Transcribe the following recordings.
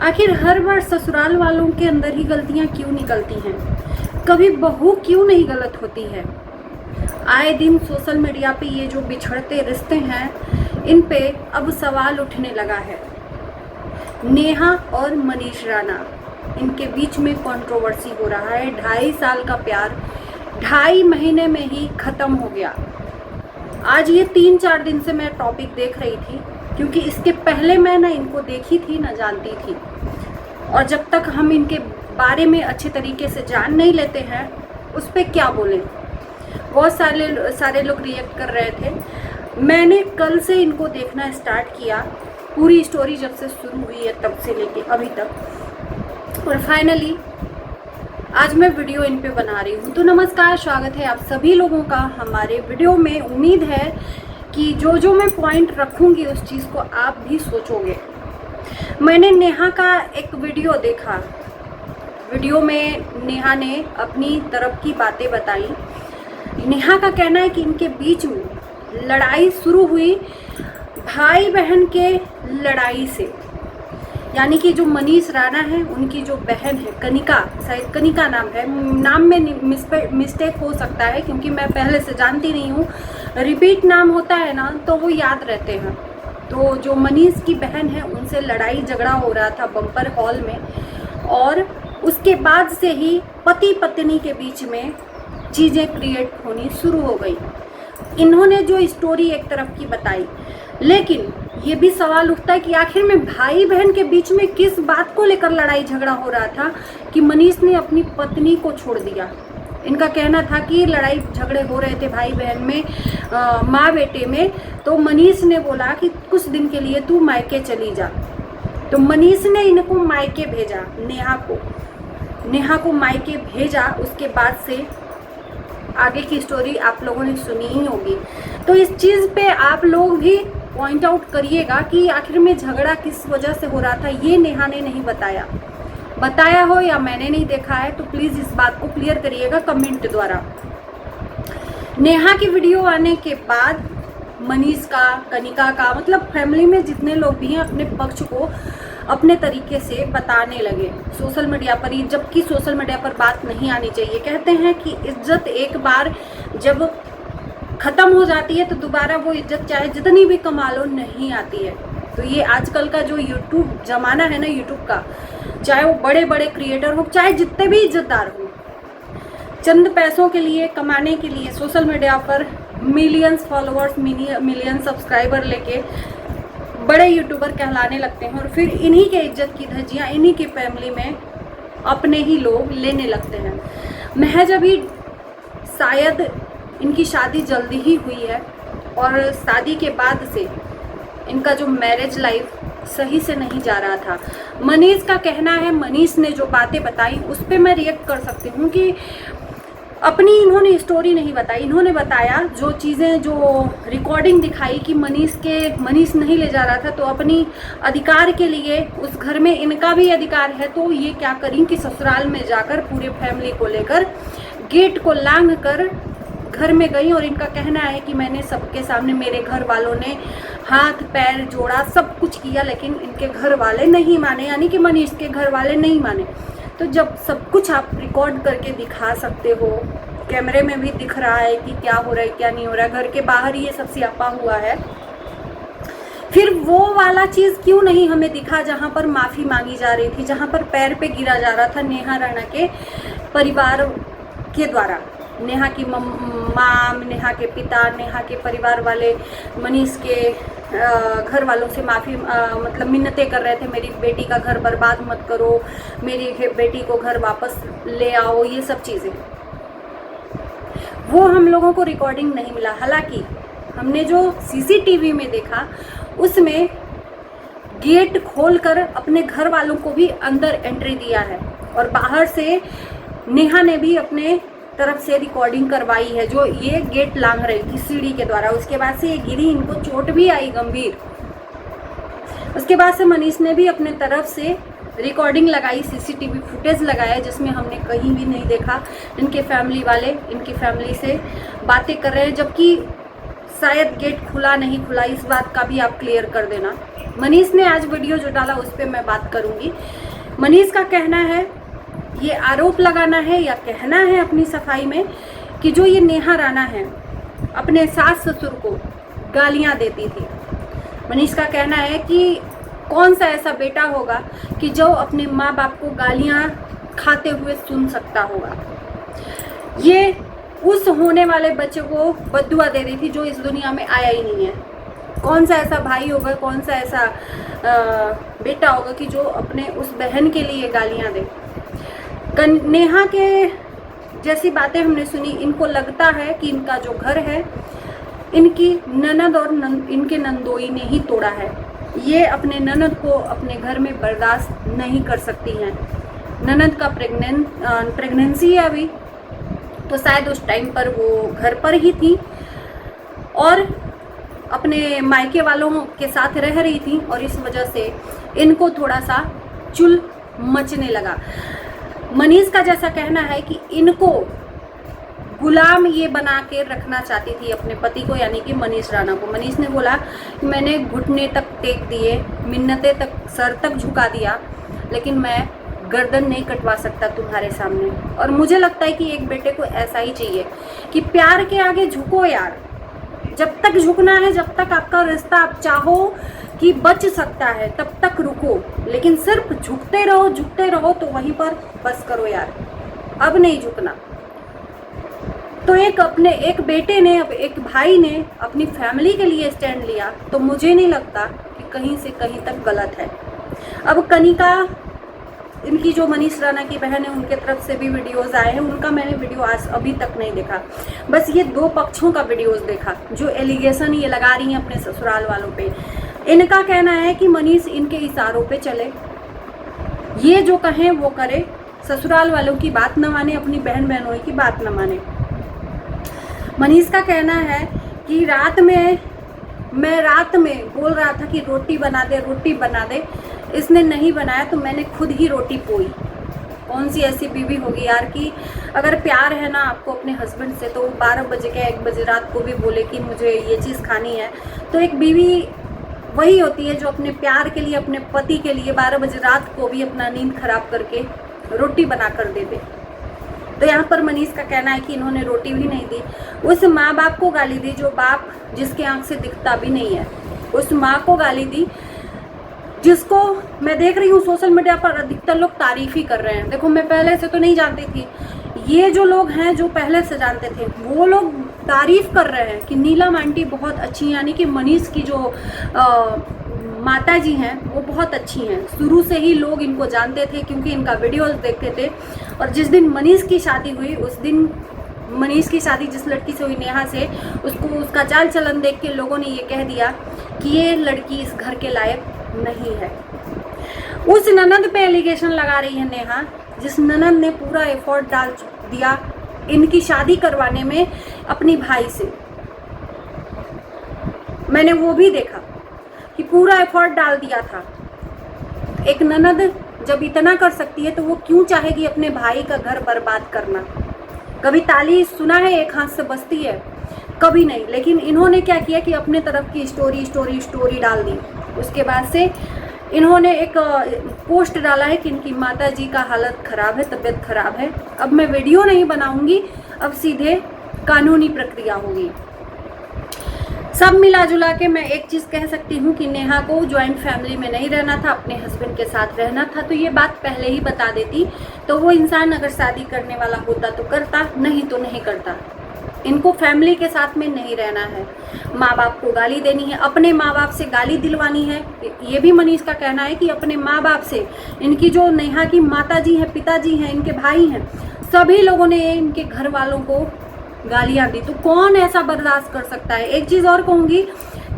आखिर हर बार ससुराल वालों के अंदर ही गलतियां क्यों निकलती हैं? कभी बहू क्यों नहीं गलत होती है? आए दिन सोशल मीडिया पे ये जो बिछड़ते रिश्ते हैं, इन पे अब सवाल उठने लगा है। नेहा और मनीष राणा, इनके बीच में कंट्रोवर्सी हो रहा है। 2.5 साल का प्यार 2.5 महीने में ही खत्म हो गया। आज ये 3-4 दिन से मैं टॉपिक देख रही थी, क्योंकि इसके पहले मैं ना इनको देखी थी ना जानती थी, और जब तक हम इनके बारे में अच्छे तरीके से जान नहीं लेते हैं उस पर क्या बोलें। बहुत सारे लोग रिएक्ट कर रहे थे। मैंने कल से इनको देखना स्टार्ट किया, पूरी स्टोरी जब से शुरू हुई है तब से लेके अभी तक, और फाइनली आज मैं वीडियो इन पे बना रही हूँ। तो नमस्कार, स्वागत है आप सभी लोगों का हमारे वीडियो में। उम्मीद है कि जो मैं पॉइंट रखूँगी उस चीज़ को आप भी सोचोगे। मैंने नेहा का एक वीडियो देखा। वीडियो में नेहा ने अपनी तरफ की बातें बताई। नेहा का कहना है कि इनके बीच में लड़ाई शुरू हुई भाई बहन के लड़ाई से, यानी कि जो मनीष राणा है उनकी जो बहन है कनिका, शायद कनिका नाम है, नाम में मिस्टेक हो सकता है क्योंकि मैं पहले से जानती नहीं हूँ। रिपीट नाम होता है ना तो वो याद रहते हैं। तो जो मनीष की बहन है उनसे लड़ाई झगड़ा हो रहा था बम्पर हॉल में, और उसके बाद से ही पति पत्नी के बीच में चीज़ें क्रिएट होनी शुरू हो गई। इन्होंने जो स्टोरी एक तरफ की बताई, लेकिन ये भी सवाल उठता है कि आखिर में भाई बहन के बीच में किस बात को लेकर लड़ाई झगड़ा हो रहा था कि मनीष ने अपनी पत्नी को छोड़ दिया। इनका कहना था कि लड़ाई झगड़े हो रहे थे भाई बहन में, माँ बेटे में। तो मनीष ने बोला कि कुछ दिन के लिए तू मायके चली जा। तो मनीष ने इनको मायके भेजा, नेहा को मायके भेजा। उसके बाद से आगे की स्टोरी आप लोगों ने सुनी ही होगी। तो इस चीज़ पे आप लोग भी पॉइंट आउट करिएगा कि आखिर में झगड़ा किस वजह से हो रहा था। ये नेहा ने नहीं बताया हो या मैंने नहीं देखा है तो प्लीज़ इस बात को क्लियर करिएगा कमेंट द्वारा। नेहा की वीडियो आने के बाद मनीष का, कनिका का, मतलब फैमिली में जितने लोग भी हैं अपने पक्ष को अपने तरीके से बताने लगे सोशल मीडिया पर ही, जबकि सोशल मीडिया पर बात नहीं आनी चाहिए। कहते हैं कि इज्जत एक बार जब ख़त्म हो जाती है तो दोबारा वो इज्जत चाहे जितनी भी कमा लो नहीं आती है। तो ये आजकल का जो यूट्यूब ज़माना है ना, यूट्यूब का, चाहे वो बड़े बड़े क्रिएटर हो, चाहे जितने भी इज्जतदार हो, चंद पैसों के लिए, कमाने के लिए सोशल मीडिया पर मिलियंस फॉलोअर्स, मिलियन सब्सक्राइबर लेके बड़े यूट्यूबर कहलाने लगते हैं, और फिर इन्हीं के इज्जत की धज्जियाँ इन्हीं की फैमिली में अपने ही लोग लेने लगते हैं। महज अभी शायद इनकी शादी जल्दी ही हुई है, और शादी के बाद से इनका जो मैरिज लाइफ सही से नहीं जा रहा था। मनीष का कहना है, मनीष ने जो बातें बताई उस पर मैं रिएक्ट कर सकती हूँ कि अपनी इन्होंने स्टोरी नहीं बताई। इन्होंने बताया जो चीज़ें, जो रिकॉर्डिंग दिखाई कि मनीष नहीं ले जा रहा था, तो अपनी अधिकार के लिए उस घर में इनका भी अधिकार है। तो ये क्या करी कि ससुराल में जाकर पूरे फैमिली को लेकर गेट को लांघ कर घर में गई, और इनका कहना है कि मैंने सबके सामने, मेरे घर वालों ने हाथ पैर जोड़ा, सब कुछ किया, लेकिन इनके घर वाले नहीं माने, यानी कि मनीष के घर वाले नहीं माने। तो जब सब कुछ आप रिकॉर्ड करके दिखा सकते हो, कैमरे में भी दिख रहा है कि क्या हो रहा है क्या नहीं हो रहा है, घर के बाहर ये सब स्यापा हुआ है, फिर वो वाला चीज़ क्यों नहीं हमें दिखा जहाँ पर माफ़ी मांगी जा रही थी, जहाँ पर पैर पे गिरा जा रहा था नेहा राणा के परिवार के द्वारा। नेहा की माँ, नेहा के पिता, नेहा के परिवार वाले मनीष के घर वालों से माफ़ी, मतलब मिन्नतें कर रहे थे, मेरी बेटी का घर बर्बाद मत करो, मेरी बेटी को घर वापस ले आओ, ये सब चीज़ें। वो हम लोगों को रिकॉर्डिंग नहीं मिला। हालांकि हमने जो सीसीटीवी में देखा उसमें गेट खोलकर अपने घर वालों को भी अंदर एंट्री दिया है, और बाहर से नेहा ने भी अपने तरफ से रिकॉर्डिंग करवाई है, जो ये गेट लांघ रही थी सीढ़ी के द्वारा। उसके बाद से ये गिरी, इनको चोट भी आई गंभीर। उसके बाद से मनीष ने भी अपने तरफ से रिकॉर्डिंग लगाई, सीसीटीवी फुटेज लगाया, जिसमें हमने कहीं भी नहीं देखा इनके फैमिली वाले इनकी फैमिली से बातें कर रहे हैं, जबकि शायद गेट खुला नहीं खुला, इस बात का भी आप क्लियर कर देना। मनीष ने आज वीडियो जो डाला उस पर मैं बात करूंगी। मनीष का कहना है, ये आरोप लगाना है या कहना है अपनी सफाई में कि जो ये नेहा राणा है अपने सास ससुर को गालियां देती थी। मनीष का कहना है कि कौन सा ऐसा बेटा होगा कि जो अपने माँ बाप को गालियां खाते हुए सुन सकता होगा। ये उस होने वाले बच्चे को बद्दुआ दे रही थी जो इस दुनिया में आया ही नहीं है। कौन सा ऐसा भाई होगा, कौन सा ऐसा बेटा होगा कि जो अपने उस बहन के लिए गालियां दे। नेहा के जैसी बातें हमने सुनी, इनको लगता है कि इनका जो घर है इनकी ननद और इनके नंदोई ने ही तोड़ा है। ये अपने ननद को अपने घर में बर्दाश्त नहीं कर सकती हैं। ननद का प्रेगनेंसी है अभी, तो शायद उस टाइम पर वो घर पर ही थी और अपने मायके वालों के साथ रह रही थी और इस वजह से इनको थोड़ा सा चुल मचने लगा। मनीष का जैसा कहना है कि इनको गुलाम ये बना के रखना चाहती थी अपने पति को, यानी कि मनीष राणा को। मनीष ने बोला मैंने घुटने तक टेक दिए, मिन्नतें तक सर तक झुका दिया, लेकिन मैं गर्दन नहीं कटवा सकता तुम्हारे सामने। और मुझे लगता है कि एक बेटे को ऐसा ही चाहिए कि प्यार के आगे झुको यार। जब तक झुकना है, जब तक आपका रिश्ता आप चाहो कि बच सकता है तब तक रुको, लेकिन सिर्फ झुकते रहो तो वहीं पर बस करो यार, अब नहीं झुकना। तो एक बेटे ने, एक भाई ने अपनी फैमिली के लिए स्टैंड लिया, तो मुझे नहीं लगता कि कहीं से कहीं तक गलत है। अब कनिका, इनकी जो मनीष राणा की बहन है, उनके तरफ से भी वीडियोस आए हैं। उनका मैंने वीडियो आज अभी तक नहीं देखा, बस ये दो पक्षों का वीडियोस देखा जो एलिगेशन ये लगा रही हैं अपने ससुराल वालों पे। इनका कहना है कि मनीष इनके इशारों पे चले, ये जो कहें वो करे, ससुराल वालों की बात न माने, अपनी बहन बहनों की बात न माने। मनीष का कहना है कि मैं रात में बोल रहा था कि रोटी बना दे, इसने नहीं बनाया तो मैंने खुद ही रोटी पोई। कौन सी ऐसी बीवी होगी यार कि अगर प्यार है ना आपको अपने हस्बैंड से, तो 12 बजे के 1 बजे रात को भी बोले कि मुझे ये चीज़ खानी है। तो एक बीवी वही होती है जो अपने प्यार के लिए, अपने पति के लिए 12 बजे रात को भी अपना नींद खराब करके रोटी बना कर दे दे। तो यहाँ पर मनीष का कहना है कि इन्होंने रोटी भी नहीं दी, उस माँ बाप को गाली दी जो बाप जिसके आंख से दिखता भी नहीं है, उस माँ को गाली दी जिसको मैं देख रही हूँ सोशल मीडिया पर अधिकतर लोग तारीफ ही कर रहे हैं। देखो, मैं पहले से तो नहीं जानती थी, ये जो लोग हैं जो पहले से जानते थे वो लोग तारीफ कर रहे हैं कि नीलम आंटी बहुत अच्छी, यानी कि मनीष की जो माता जी हैं वो बहुत अच्छी हैं। शुरू से ही लोग इनको जानते थे क्योंकि इनका वीडियोस देखते थे। और जिस दिन मनीष की शादी हुई, उस दिन मनीष की शादी जिस लड़की से हुई, नेहा से, उसको उसका चाल चलन देख के लोगों ने ये कह दिया कि ये लड़की इस घर के लायक नहीं है। उस ननद पे एलिगेशन लगा रही है नेहा, जिस ननद ने पूरा एफर्ट डाल दिया इनकी शादी करवाने में अपनी भाई से। मैंने वो भी देखा कि पूरा एफर्ट डाल दिया था। एक ननद जब इतना कर सकती है तो वो क्यों चाहेगी अपने भाई का घर बर्बाद करना। कभी ताली सुना है एक हाथ से बजती है, कभी नहीं। लेकिन इन्होंने क्या किया कि अपने तरफ की स्टोरी डाल दी। उसके बाद से इन्होंने एक पोस्ट डाला है कि इनकी माता जी का हालत ख़राब है, तबीयत ख़राब है। अब मैं वीडियो नहीं बनाऊंगी, अब सीधे कानूनी प्रक्रिया होगी। सब मिला जुला के मैं एक चीज़ कह सकती हूँ कि नेहा को जॉइंट फैमिली में नहीं रहना था, अपने हस्बैंड के साथ रहना था। तो ये बात पहले ही बता देती तो वो इंसान अगर शादी करने वाला होता तो करता, नहीं तो नहीं करता। इनको फैमिली के साथ में नहीं रहना है, माँ बाप को गाली देनी है, अपने माँ बाप से गाली दिलवानी है। ये भी मनीष का कहना है कि अपने माँ बाप से, इनकी जो नेहा की माता जी हैं, पिताजी हैं, इनके भाई हैं, सभी लोगों ने इनके घर वालों को गालियाँ दी। तो कौन ऐसा बर्दाश्त कर सकता है। एक चीज़ और कहूँगी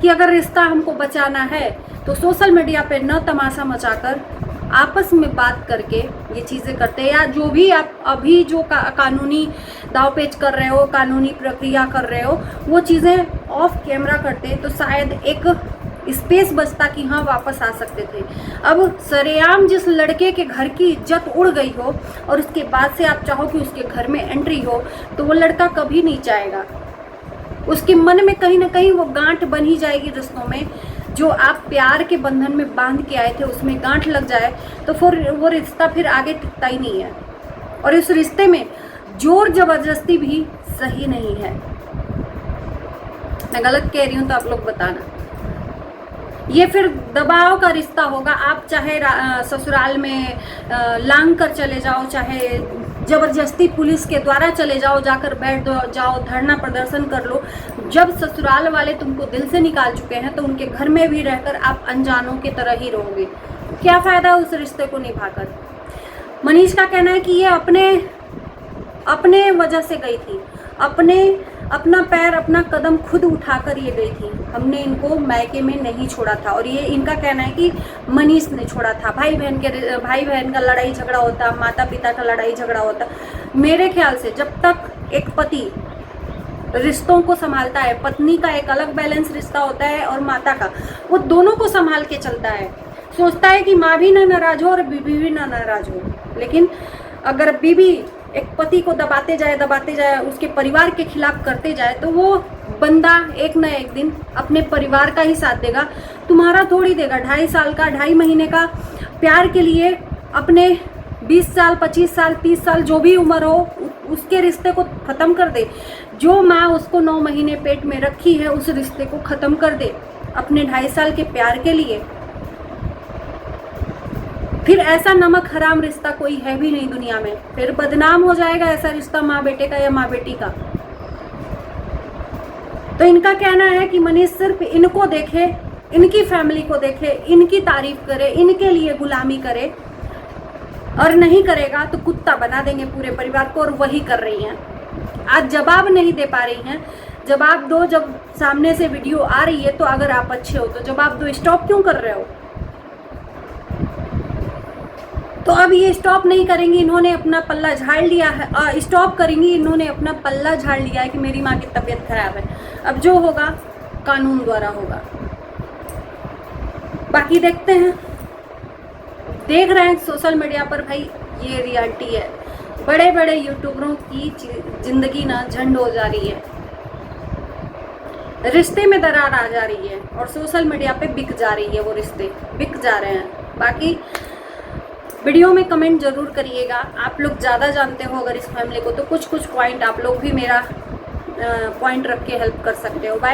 कि अगर रिश्ता हमको बचाना है तो सोशल मीडिया पे न तमाशा मचाकर आपस में बात करके ये चीज़ें करते हैं, या जो भी आप अभी जो कानूनी दावपेच कर रहे हो, कानूनी प्रक्रिया कर रहे हो, वो चीज़ें ऑफ कैमरा करते तो शायद एक स्पेस बचता कि हाँ वापस आ सकते थे। अब सरेआम जिस लड़के के घर की इज्जत उड़ गई हो और उसके बाद से आप चाहो कि उसके घर में एंट्री हो, तो वो लड़का कभी नहीं चाहेगा। उसके मन में कहीं ना कहीं वो गांठ बन ही जाएगी रिश्तों में। जो आप प्यार के बंधन में बांध के आए थे उसमें गांठ लग जाए तो फिर वो रिश्ता फिर आगे टिकता ही नहीं है। और इस रिश्ते में जोर जबरदस्ती भी सही नहीं है। मैं गलत कह रही हूं तो आप लोग बताना। ये फिर दबाव का रिश्ता होगा। आप चाहे ससुराल में लांग कर चले जाओ, चाहे जबरदस्ती पुलिस के द्वारा चले जाओ, जाकर बैठ जाओ, धरना प्रदर्शन कर लो। जब ससुराल वाले तुमको दिल से निकाल चुके हैं तो उनके घर में भी रहकर आप अनजानों की तरह ही रहोगे। क्या फायदा उस रिश्ते को निभाकर। मनीष का कहना है कि ये अपने वजह से गई थी, अपना पैर अपना कदम खुद उठाकर ये गई थी। हमने इनको मायके में नहीं छोड़ा था। और ये इनका कहना है कि मनीष ने छोड़ा था। भाई बहन का लड़ाई झगड़ा होता, माता पिता का लड़ाई झगड़ा होता। मेरे ख्याल से जब तक एक पति रिश्तों को संभालता है, पत्नी का एक अलग बैलेंस रिश्ता होता है और माता का, वो दोनों को संभाल के चलता है। सोचता है कि माँ भी ना नाराज हो और बीबी भी ना नाराज हो। लेकिन अगर बीबी एक पति को दबाते जाए, उसके परिवार के खिलाफ करते जाए, तो वो बंदा एक न एक दिन अपने परिवार का ही साथ देगा, तुम्हारा थोड़ी देगा। 2.5 साल का, 2.5 महीने का प्यार के लिए अपने 20 साल, 25 साल, 30 साल जो भी उम्र हो उसके रिश्ते को ख़त्म कर दे। जो माँ उसको 9 महीने पेट में रखी है उस रिश्ते को ख़त्म कर दे अपने 2.5 साल के प्यार के लिए। फिर ऐसा नमक हराम रिश्ता कोई है भी नहीं दुनिया में। फिर बदनाम हो जाएगा ऐसा रिश्ता माँ बेटे का या माँ बेटी का। तो इनका कहना है कि मनीष सिर्फ इनको देखे, इनकी फैमिली को देखे, इनकी तारीफ करे, इनके लिए गुलामी करे, और नहीं करेगा तो कुत्ता बना देंगे पूरे परिवार को। और वही कर रही हैं। आज जवाब नहीं दे पा रही हैं। जवाब दो। जब सामने से वीडियो आ रही है तो अगर आप अच्छे हो तो जवाब दो। स्टॉप क्यों कर रहे हो? तो अब ये स्टॉप नहीं करेंगी। इन्होंने अपना पल्ला झाड़ लिया है। स्टॉप करेंगी, इन्होंने अपना पल्ला झाड़ लिया है कि मेरी माँ की तबीयत खराब है। अब जो होगा कानून द्वारा होगा। बाकी देखते हैं। देख रहे हैं सोशल मीडिया पर, भाई ये रियलिटी है। बड़े बड़े यूट्यूबरों की जिंदगी ना झंड हो जा रही है, रिश्ते में दरार आ जा रही है और सोशल मीडिया पे बिक जा रही है। वो रिश्ते बिक जा रहे हैं। बाकी वीडियो में कमेंट जरूर करिएगा। आप लोग ज़्यादा जानते हो अगर इस फैमिली को, तो कुछ पॉइंट आप लोग भी मेरा पॉइंट रख के हेल्प कर सकते हो। बाय।